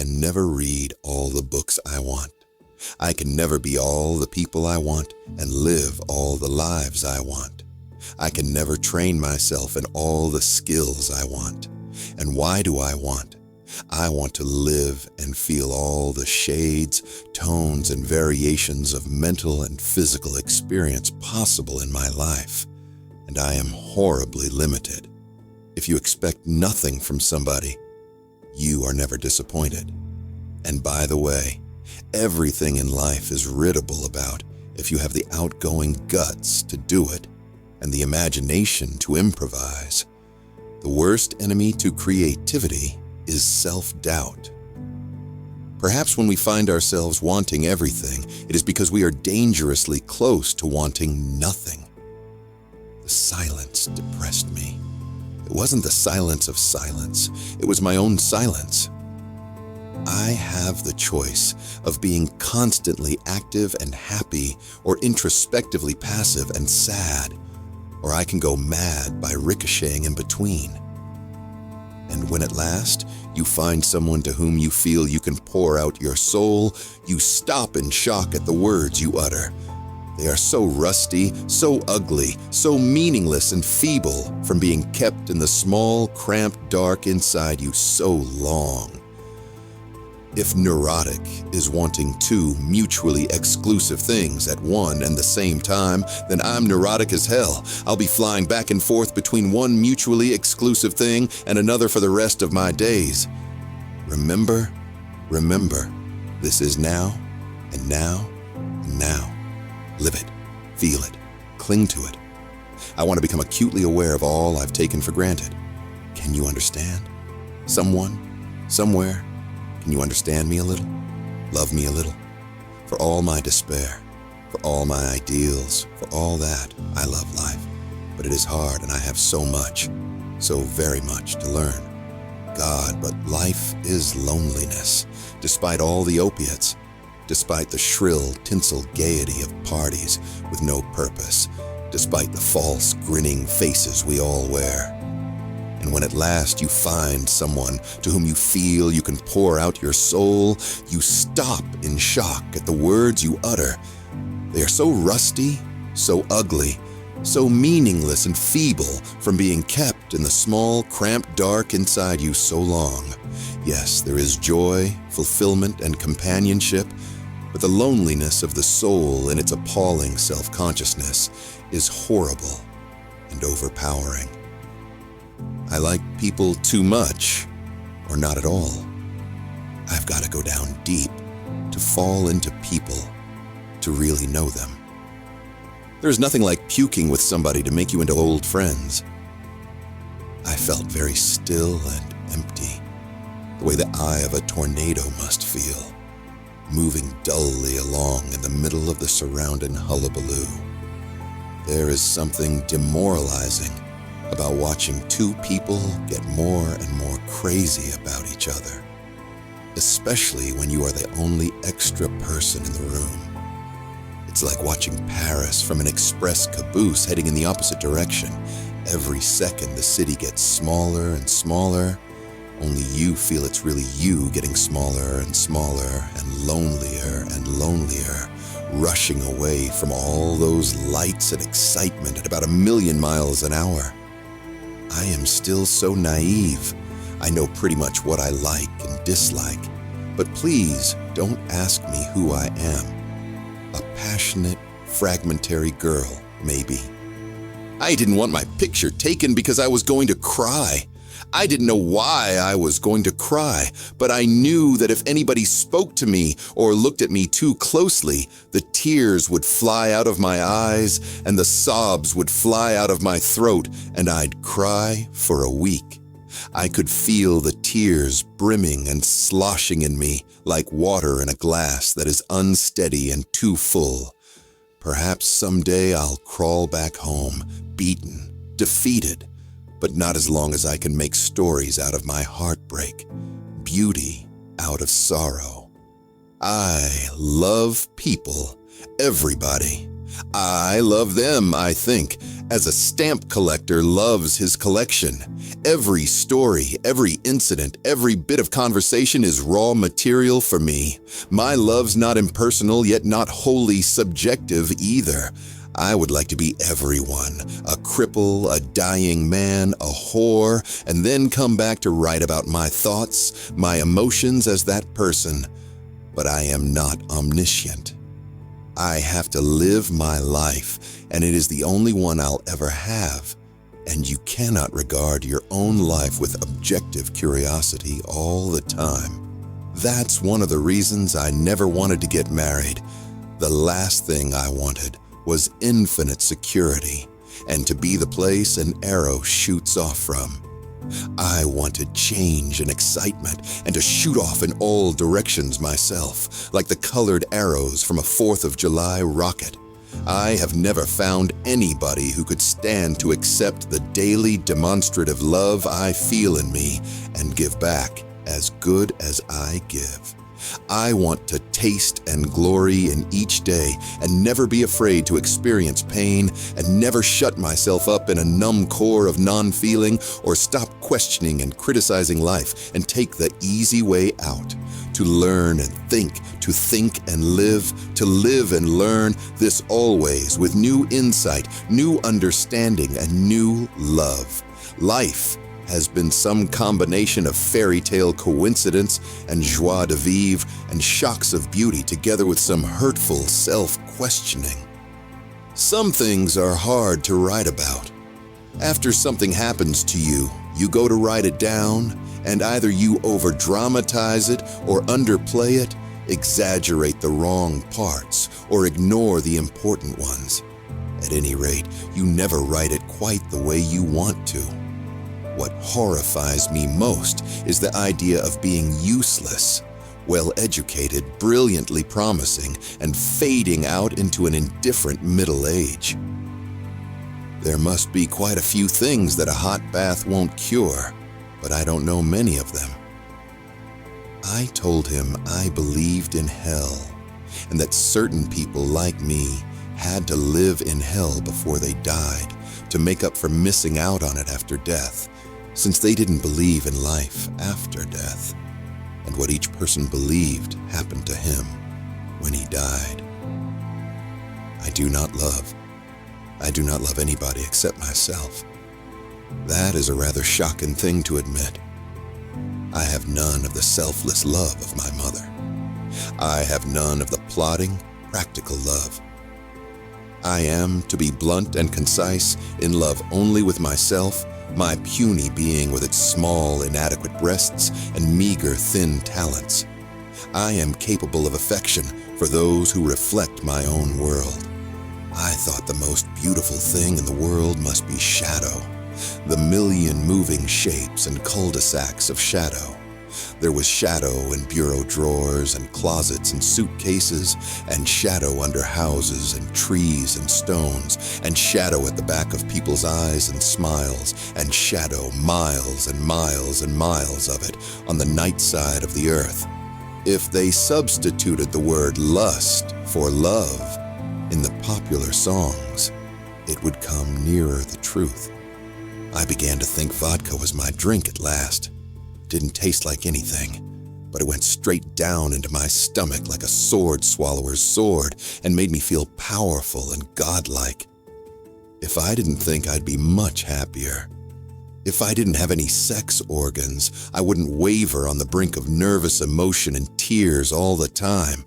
can never read all the books I want. I can never be all the people I want and live all the lives I want. I can never train myself in all the skills I want. And why do I want? I want to live and feel all the shades, tones, and variations of mental and physical experience possible in my life. And I am horribly limited. If you expect nothing from somebody, you are never disappointed. And by the way, everything in life is riddable about if you have the outgoing guts to do it and the imagination to improvise. The worst enemy to creativity is self-doubt. Perhaps when we find ourselves wanting everything, it is because we are dangerously close to wanting nothing. The silence depressed me. It wasn't the silence of silence. It was my own silence. I have the choice of being constantly active and happy or introspectively passive and sad, or I can go mad by ricocheting in between. And when at last you find someone to whom you feel you can pour out your soul, you stop in shock at the words you utter. They are so rusty, so ugly, so meaningless and feeble from being kept in the small, cramped dark inside you so long. If neurotic is wanting two mutually exclusive things at one and the same time, then I'm neurotic as hell. I'll be flying back and forth between one mutually exclusive thing and another for the rest of my days. Remember, this is now, and now, and now. Live it, feel it, cling to it. I want to become acutely aware of all I've taken for granted. Can you understand? Someone, somewhere, can you understand me a little? Love me a little? For all my despair, for all my ideals, for all that, I love life. But it is hard and I have so much, so very much to learn. God, but life is loneliness, despite all the opiates, despite the shrill, tinsel gaiety of parties with no purpose, despite the false, grinning faces we all wear. And when at last you find someone to whom you feel you can pour out your soul, you stop in shock at the words you utter. They are so rusty, so ugly, so meaningless and feeble from being kept in the small, cramped dark inside you so long. Yes, there is joy, fulfillment, and companionship, but the loneliness of the soul in its appalling self-consciousness is horrible and overpowering. I like people too much, or not at all. I've got to go down deep to fall into people, to really know them. There's nothing like puking with somebody to make you into old friends. I felt very still and empty, the way the eye of a tornado must feel, moving dully along in the middle of the surrounding hullabaloo. There is something demoralizing about watching two people get more and more crazy about each other, especially when you are the only extra person in the room. It's like watching Paris from an express caboose heading in the opposite direction. Every second the city gets smaller and smaller. Only you feel it's really you getting smaller and smaller and lonelier, rushing away from all those lights and excitement at about 1,000,000 miles an hour. I am still so naive. I know pretty much what I like and dislike, but please don't ask me who I am. A passionate, fragmentary girl, maybe. I didn't want my picture taken because I was going to cry. I didn't know why I was going to cry, but I knew that if anybody spoke to me or looked at me too closely, the tears would fly out of my eyes and the sobs would fly out of my throat, and I'd cry for a week. I could feel the tears brimming and sloshing in me like water in a glass that is unsteady and too full. Perhaps someday I'll crawl back home, beaten, defeated, but not as long as I can make stories out of my heartbreak, beauty out of sorrow. I love people, everybody. I love them, I think, as a stamp collector loves his collection. Every story, every incident, every bit of conversation is raw material for me. My love's not impersonal, yet not wholly subjective either. I would like to be everyone, a cripple, a dying man, a whore, and then come back to write about my thoughts, my emotions as that person. But I am not omniscient. I have to live my life, and it is the only one I'll ever have. And you cannot regard your own life with objective curiosity all the time. That's one of the reasons I never wanted to get married. The last thing I wanted was infinite security, and to be the place an arrow shoots off from. I wanted change and excitement, and to shoot off in all directions myself, like the colored arrows from a 4th of July rocket. I have never found anybody who could stand to accept the daily demonstrative love I feel in me and give back as good as I give. I want to taste and glory in each day and never be afraid to experience pain and never shut myself up in a numb core of non-feeling or stop questioning and criticizing life and take the easy way out. To learn and think, to think and to live and learn, this always with new insight, new understanding, and new love. Life has been some combination of fairy tale coincidence and joie de vivre and shocks of beauty together with some hurtful self-questioning. Some things are hard to write about. After something happens to you, you go to write it down, and either you over-dramatize it or underplay it, exaggerate the wrong parts, or ignore the important ones. At any rate, you never write it quite the way you want to. What horrifies me most is the idea of being useless, well-educated, brilliantly promising, and fading out into an indifferent middle age. There must be quite a few things that a hot bath won't cure, but I don't know many of them. I told him I believed in hell, and that certain people like me had to live in hell before they died to make up for missing out on it after death, since they didn't believe in life after death, and what each person believed happened to him when he died. I do not love anybody except myself. That is a rather shocking thing to admit. I have none of the selfless love of my mother. I have none of the plodding, practical love. I am, to be blunt and concise, in love only with myself, my puny being with its small, inadequate breasts and meager, thin talents. I am capable of affection for those who reflect my own world. I thought the most beautiful thing in the world must be shadow, the million moving shapes and cul-de-sacs of shadow. There was shadow in bureau drawers and closets and suitcases, and shadow under houses and trees and stones, and shadow at the back of people's eyes and smiles, and shadow miles and miles and miles of it on the night side of the earth. If they substituted the word lust for love in the popular songs, it would come nearer the truth. I began to think vodka was my drink at last. Didn't taste like anything, but it went straight down into my stomach like a sword swallower's sword and made me feel powerful and godlike. If I didn't think I'd be much happier. If I didn't have any sex organs, I wouldn't waver on the brink of nervous emotion and tears all the time.